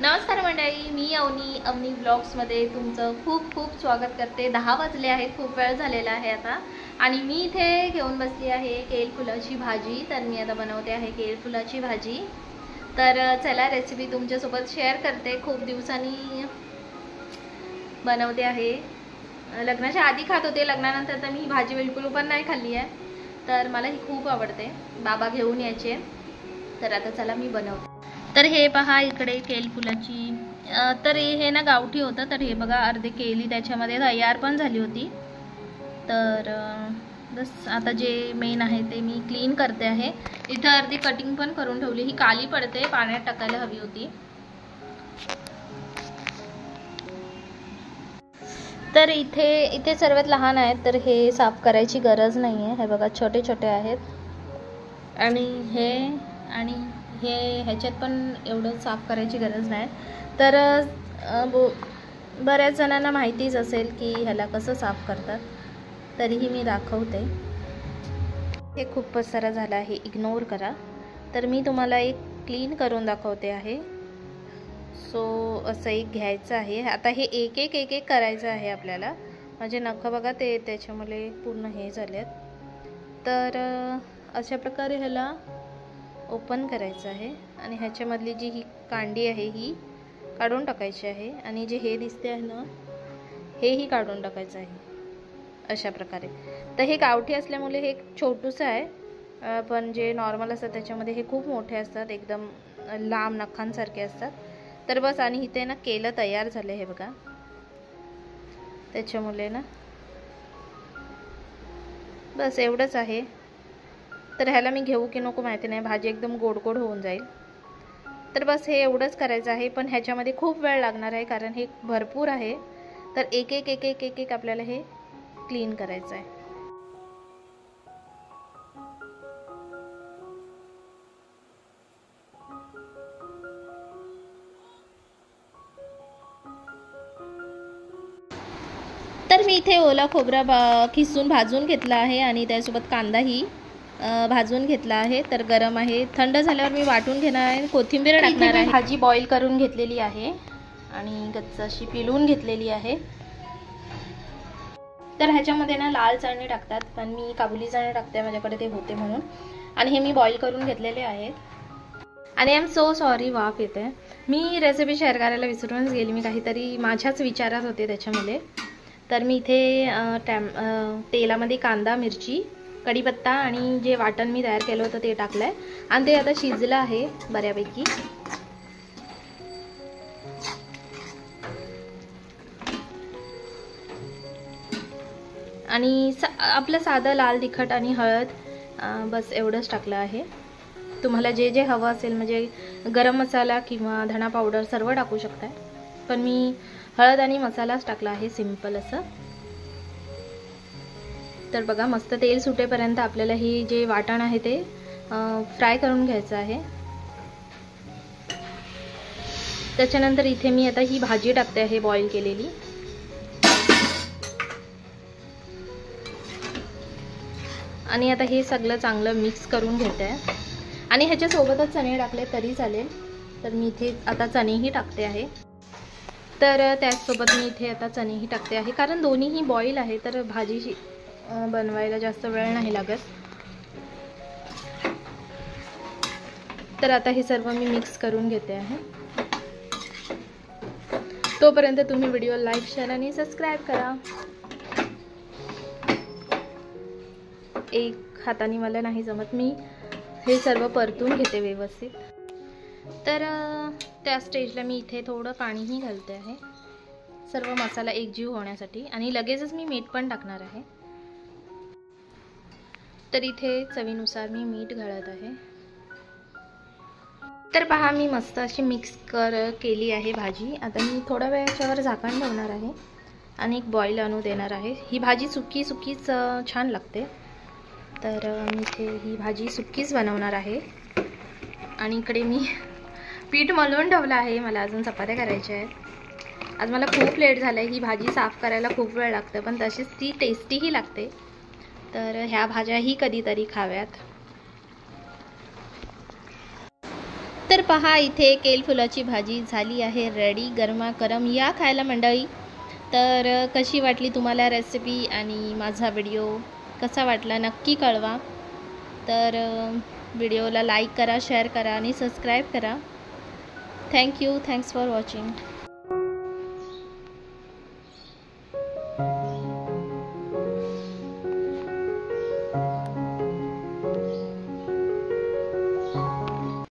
नमस्कार मंडळी, मी अवनी ब्लॉग्समध्ये तुमचं खूप खूप स्वागत करते। 10 वाजले आहेत, खूप वेळ झालेला आहे आता। आणि मी इथे घेऊन बसली आहे केळ फुलाची भाजी। तर मी आता बनवते आहे केळ फुलाची भाजी। तर चला रेसिपी तुमच्यासोबत शेअर करते। खूप दिवसांनी बनवते आहे। लग्नाच्या आधी खात होते, लग्नानंतर तर मी ही भाजी बिलकुल पण नाही खाल्ली आहे। तर मला ही खूप आवडते। बाबा घेऊन यायचे। तर आता चला मी बनवते। तर हे पहा, इकडे केळ फुलाची तर हे ना गावठी होतं। तर हे बघा, अर्धे केळी त्याच्यामध्ये तयार पण झाली होती। तर बस आता जे मेन आहे ते मी क्लीन करते आहे। इथं अर्धी कटिंग पण करून ठेवली, ही काली पडते, पाण्यात टाकायला हवी होती। तर इथे सर्वात लहान आहेत, तर हे साफ करायची गरज नाही आहे। हे बघा, छोटे छोटे आहेत। आणि हे ह्याच्यात पण एवढं साफ करायची गरज नाही। तर बऱ्याच जणांना माहितीच असेल की ह्याला कसं साफ करतात, तरीही मी दाखवते। हे खूप पसारा झाला आहे, इग्नोर करा। तर मी तुम्हाला एक क्लीन करून दाखवते आहे। सो असं एक घ्यायचं आहे। आता हे एक एक करायचं आहे आपल्याला। माझे नख बघा, ते त्याच्यामुळे पूर्ण हे झालेत। तर अशा प्रकारे ह्याला ओपन करायचं आहे आणि ह्याच्यामधली जी ही कांडी आहे ही काढून टाकायची आहे। आणि जे हे दिसते आहे ना, हेही काढून टाकायचं आहे अशा प्रकारे। तर हे गावठी असल्यामुळे हे छोटूसं आहे, पण जे नॉर्मल असतात त्याच्यामध्ये हे खूप मोठे असतात, एकदम लांब नखांसारखे असतात। तर बस, आणि इथे ना केलं तयार झालं हे बघा, त्याच्यामुळे ना बस एवढंच आहे। तर ह्याला मी घेऊ की नको माहिती नाही, भाजी एकदम गोड गोड होऊन जाईल। तर बस हे एवढंच करायचं आहे, पण ह्याच्यामध्ये खूप वेळ लागणार आहे, कारण हे भरपूर आहे। तर एक एक आपल्याला हे क्लीन करायचं आहे। तर मी इथे ओला खोबरा किसून भाजून घेतला आहे आणि त्यासोबत कांदाही भाजून घेतला आहे। तर गरम आहे, थंड झाल्यावर मी वाटून घेणार आहे, कोथिंबीर टाकणार आहे। भाजी बॉईल करून घेतलेली आहे आणि गच्च अशी पिळून घेतलेली आहे। तर ह्याच्यामध्ये ना लाल चणे टाकतात, पण मी काबुली चणे टाकते, माझ्याकडे ते होते म्हणून। आणि हे मी बॉईल करून घेतलेले आहेत। आणि आय एम सो सॉरी, वाफ येते। मी रेसिपी शेअर करायला विसरूनच गेली, मी काहीतरी माझ्याच विचारात होते त्याच्यामुळे। तर मी इथे तेलामध्ये कांदा, मिरची, कढीपत्ता आणि जे वाटण मी तयार केलं होतं ते टाकलंय आणि ते आता शिजलं आहे बऱ्यापैकी। आणि आपलं साधं लाल तिखट आणि हळद, बस एवढंच टाकलं आहे। तुम्हाला जे जे हवं असेल, म्हणजे गरम मसाला किंवा धना पावडर सर्व टाकू शकताय, पण मी हळद आणि मसालाच टाकला आहे, सिंपल असं। तर बघा, मस्त तेल सुटेपर्यंत आपल्याला हे जे वाटण आहे ते फ्राय करून घ्यायचं आहे। त्याच्यानंतर इथे मी आता ही भाजी टाकते आहे बॉईल केलेली। आणि आता हे सगळं चांगलं मिक्स करून घेते आहे। आणि ह्याच्यासोबतच चणे टाकले तरी चालेल, तर मी इथे आता चणेही टाकते आहे। तर त्याचसोबत मी इथे आता चणेही टाकते आहे, कारण दोन्हीही बॉईल आहे, तर भाजी बनवायला जास्त वेळ नाही लागत। तर आता हे सर्व मी मिक्स करून घेते आहे। तोपर्यंत तुम्ही व्हिडिओ लाईक, शेअर आणि सबस्क्राईब करा। एक हाताने मला नाही जमत, मी हे सर्व परतून घेते व्यवस्थित। तर त्या स्टेजला मी इथे थोडं पाणीही घालते आहे, सर्व मसाला एकजीव होण्यासाठी। आणि लगेचच मी मीठ पण टाकणार आहे। तर इथे चवीनुसार मी मीठ घालत आहे। तर पहा, मी मस्त अशी मिक्स केली आहे भाजी। आता मी थोड्या वेळाच्यावर झाकण ठेवणार आहे आणि एक बॉईल आणू देणार आहे। ही भाजी सुकीच छान लागते। तर मी इथे ही भाजी सुकीच बनवणार आहे। आणि इकडे मी पीठ मळून ठेवलं आहे, मला अजून चपात्या करायच्या आहेत। आज मला खूप लेट झालं आहे, ही भाजी साफ करायला खूप वेळ लागतं, पण तशीच ती टेस्टीही लागते। तर ह्या भाज्याही कधीतरी खाव्यात। तर पहा इथे केल फुलाची भाजी झाली आहे रेडी गरमागरम. या खायला मंडळी. तर कशी वाटली तुम्हाला रेसिपी आणि माझा व्हिडिओ कसा वाटला नक्की कळवा. तर व्हिडिओला लाईक करा, शेअर करा आणि सबस्क्राईब करा. थँक्यू. Thanks for watching.